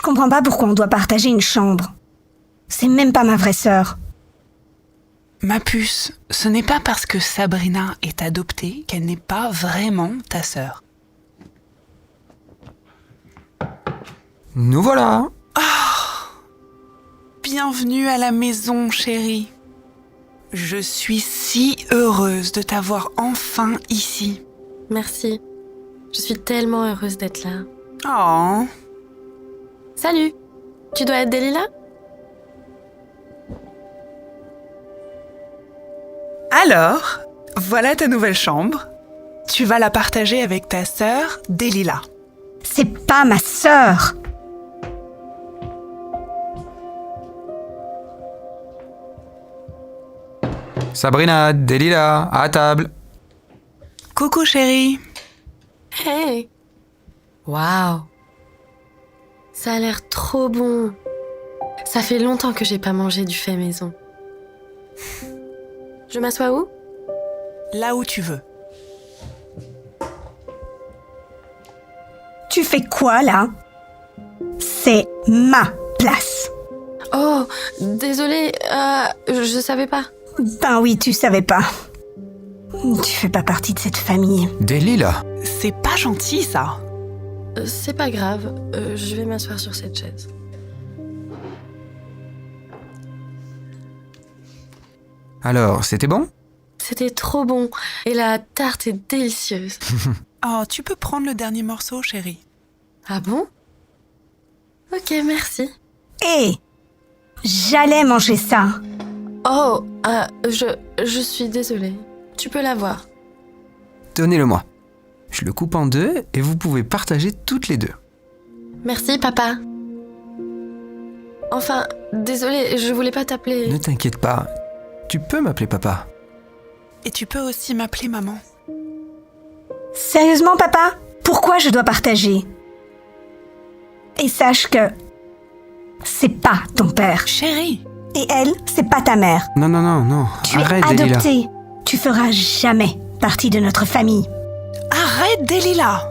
comprends pas pourquoi on doit partager une chambre. C'est même pas ma vraie sœur. Ma puce, ce n'est pas parce que Sabrina est adoptée qu'elle n'est pas vraiment ta sœur. Nous voilà. Bienvenue à la maison, chérie. Je suis si heureuse de t'avoir enfin ici. Merci. Je suis tellement heureuse d'être là. Oh, Salut! Tu dois être Delilah? alors, voilà ta nouvelle chambre. Tu vas la partager avec ta sœur, Delilah. C'est pas ma sœur. Sabrina, Delilah, à table. Coucou, chérie. Hey! Waouh! Ça a l'air trop bon. Ça fait longtemps que j'ai pas mangé du fait maison. Je m'assois où? Là où tu veux. Tu fais quoi, là? C'est ma place. Oh, désolée, je savais pas. Ben oui, tu savais pas. Tu fais pas partie de cette famille. Delilah. C'est pas gentil, ça. C'est pas grave, je vais m'asseoir sur cette chaise. Alors, c'était bon? C'était trop bon et la tarte est délicieuse. Oh, tu peux prendre le dernier morceau, chérie. Ah bon? Ok, merci. Hé! J'allais manger ça. Oh, je suis désolée. Tu peux l'avoir. Donnez-le-moi. Je le coupe en deux et vous pouvez partager toutes les deux. Merci, papa. Enfin, désolée, je voulais pas t'appeler. Ne t'inquiète pas. Tu peux m'appeler papa. Et tu peux aussi m'appeler maman. Sérieusement, papa? Pourquoi je dois partager? Et sache que c'est pas ton père. Chérie. Et elle, c'est pas ta mère. Non. Tu Arrête, es Delilah. adopté. Tu feras jamais partie de notre famille. Arrête, Delilah.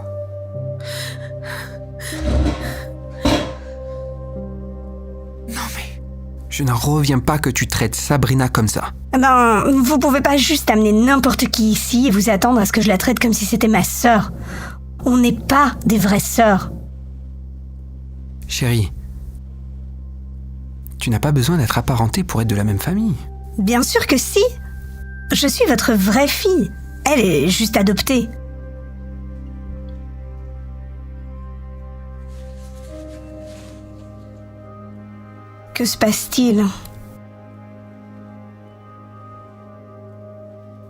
Non mais... Je n'en reviens pas que tu traites Sabrina comme ça. Ben, vous pouvez pas juste amener n'importe qui ici et vous attendre à ce que je la traite comme si c'était ma sœur. On n'est pas des vraies sœurs. Chérie, tu n'as pas besoin d'être apparentée pour être de la même famille. Bien sûr que si. Je suis votre vraie fille. Elle est juste adoptée. Que se passe-t-il?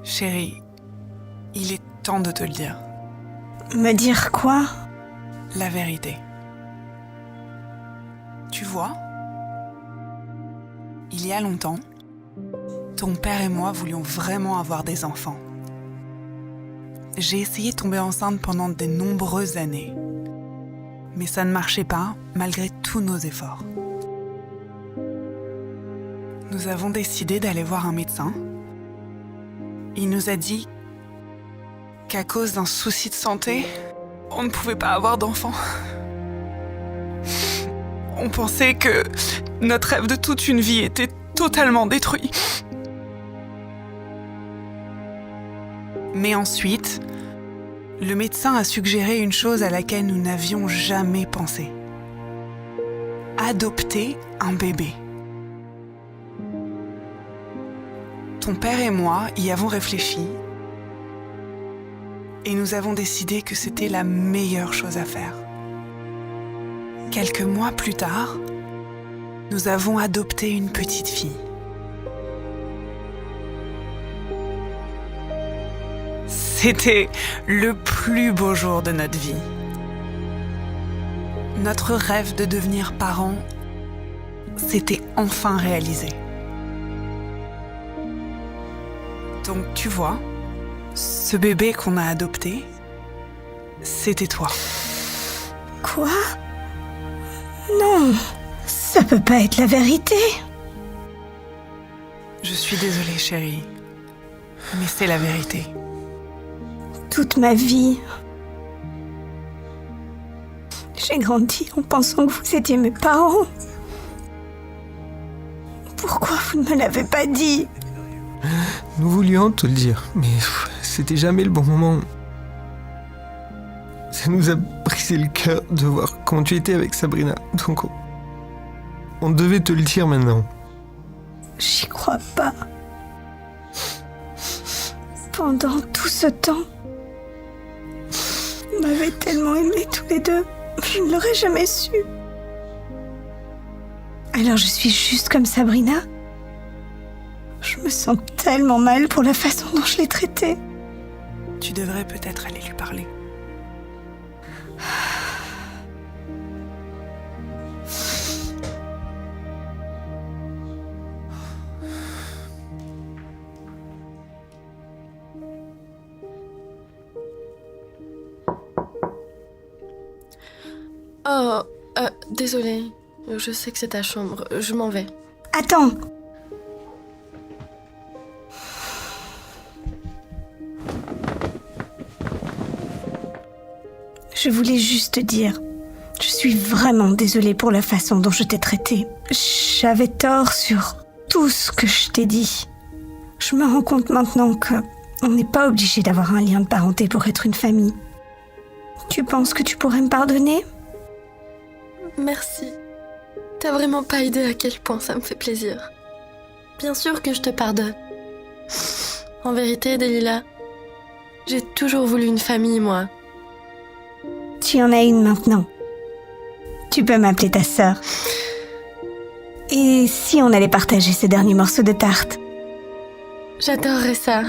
Chérie, il est temps de te le dire. Me dire quoi? La vérité. Tu vois, il y a longtemps, ton père et moi voulions vraiment avoir des enfants. J'ai essayé de tomber enceinte pendant de nombreuses années. Mais ça ne marchait pas, malgré tous nos efforts. Nous avons décidé d'aller voir un médecin. Il nous a dit qu'à cause d'un souci de santé, on ne pouvait pas avoir d'enfants. On pensait que notre rêve de toute une vie était totalement détruit. Mais ensuite, le médecin a suggéré une chose à laquelle nous n'avions jamais pensé. Adopter un bébé. Ton père et moi y avons réfléchi et nous avons décidé que c'était la meilleure chose à faire. Quelques mois plus tard, nous avons adopté une petite fille. C'était le plus beau jour de notre vie. Notre rêve de devenir parents s'était enfin réalisé. Donc tu vois, ce bébé qu'on a adopté, c'était toi. Quoi? Non, ça peut pas être la vérité. Je suis désolée, chérie, mais c'est la vérité. Toute ma vie, J'ai grandi en pensant que vous étiez mes parents. Pourquoi vous ne me l'avez pas dit? Nous voulions te le dire, mais c'était jamais le bon moment. Ça nous a brisé le cœur de voir comment tu étais avec Sabrina. Donc on devait te le dire maintenant. J'y crois pas. Pendant tout ce temps, vous m'avez tellement aimés tous les deux. Je ne l'aurais jamais su. Alors je suis juste comme Sabrina? Je me sens tellement mal pour la façon dont je l'ai traitée. Tu devrais peut-être aller lui parler. Oh, désolée. Je sais que c'est ta chambre. Je m'en vais. Attends! Je voulais juste te dire, je suis vraiment désolée pour la façon dont je t'ai traitée. J'avais tort sur tout ce que je t'ai dit. Je me rends compte maintenant que on n'est pas obligé d'avoir un lien de parenté pour être une famille. Tu penses que tu pourrais me pardonner? Merci. T'as vraiment pas idée à quel point ça me fait plaisir. Bien sûr que je te pardonne. En vérité, Delilah, j'ai toujours voulu une famille, moi. Tu en as une maintenant. Tu peux m'appeler ta sœur. Et si on allait partager ce dernier morceau de tarte? J'adorerais ça.